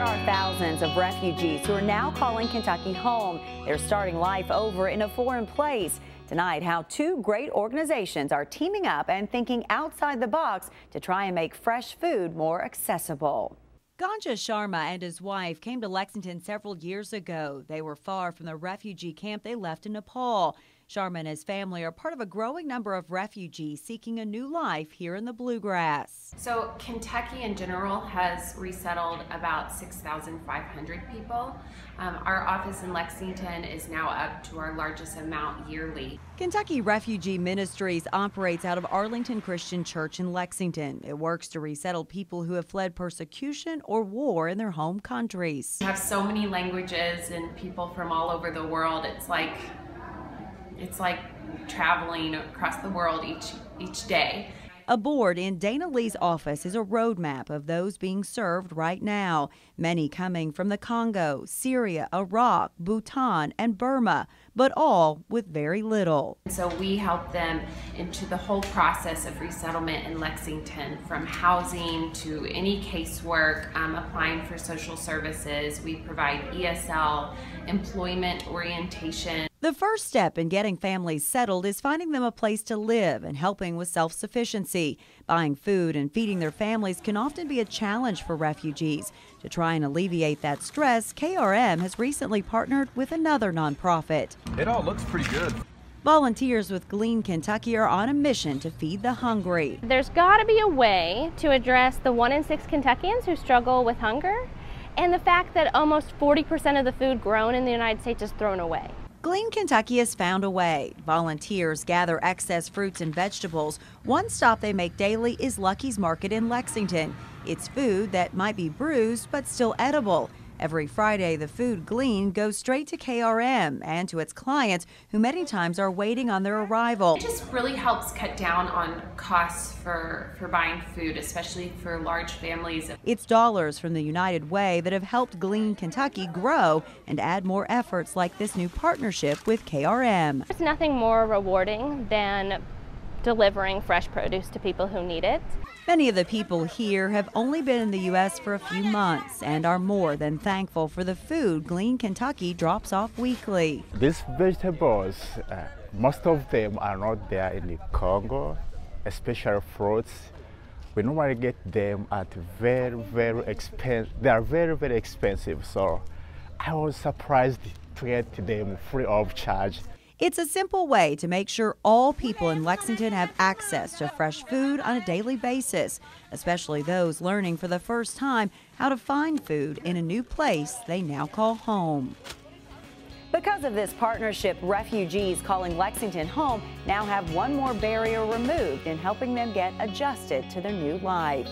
There are thousands of refugees who are now calling Kentucky home. They're starting life over in a foreign place. Tonight, how two great organizations are teaming up and thinking outside the box to try and make fresh food more accessible. Ganja Sharma and his wife came to Lexington several years ago. They were far from the refugee camp they left in Nepal. Sharma and his family are part of a growing number of refugees seeking a new life here in the Bluegrass. So Kentucky in general has resettled about 6,500 people. Our office in Lexington is now up to our largest amount yearly. Kentucky Refugee Ministries operates out of Arlington Christian Church in Lexington. It works to resettle people who have fled persecution or war in their home countries. We have so many languages and people from all over the world. It's like traveling across the world each day. Aboard in Dana Lee's office is a roadmap of those being served right now, many coming from the Congo, Syria, Iraq, Bhutan, and Burma, but all with very little. So we help them into the whole process of resettlement in Lexington, from housing to any casework, applying for social services. We provide ESL, employment orientation. The first step in getting families settled is finding them a place to live and helping with self-sufficiency. Buying food and feeding their families can often be a challenge for refugees. To try and alleviate that stress, KRM has recently partnered with another nonprofit. It all looks pretty good. Volunteers with GleanKY are on a mission to feed the hungry. There's got to be a way to address the 1 in 6 Kentuckians who struggle with hunger and the fact that almost 40% of the food grown in the United States is thrown away. GleanKY has found a way. Volunteers gather excess fruits and vegetables. One stop they make daily is Lucky's Market in Lexington. It's food that might be bruised but still edible. Every Friday, the food gleaned goes straight to KRM and to its clients, who many times are waiting on their arrival. It just really helps cut down on costs for buying food, especially for large families. It's dollars from the United Way that have helped GleanKY grow and add more efforts like this new partnership with KRM. There's nothing more rewarding than delivering fresh produce to people who need it. Many of the people here have only been in the U.S. for a few months and are more than thankful for the food GleanKY drops off weekly. These vegetables, most of them are not there in the Congo, especially fruits. We normally get them at very expensive. They are very expensive, so I was surprised to get them free of charge. It's a simple way to make sure all people in Lexington have access to fresh food on a daily basis, especially those learning for the first time how to find food in a new place they now call home. Because of this partnership, refugees calling Lexington home now have one more barrier removed in helping them get adjusted to their new life.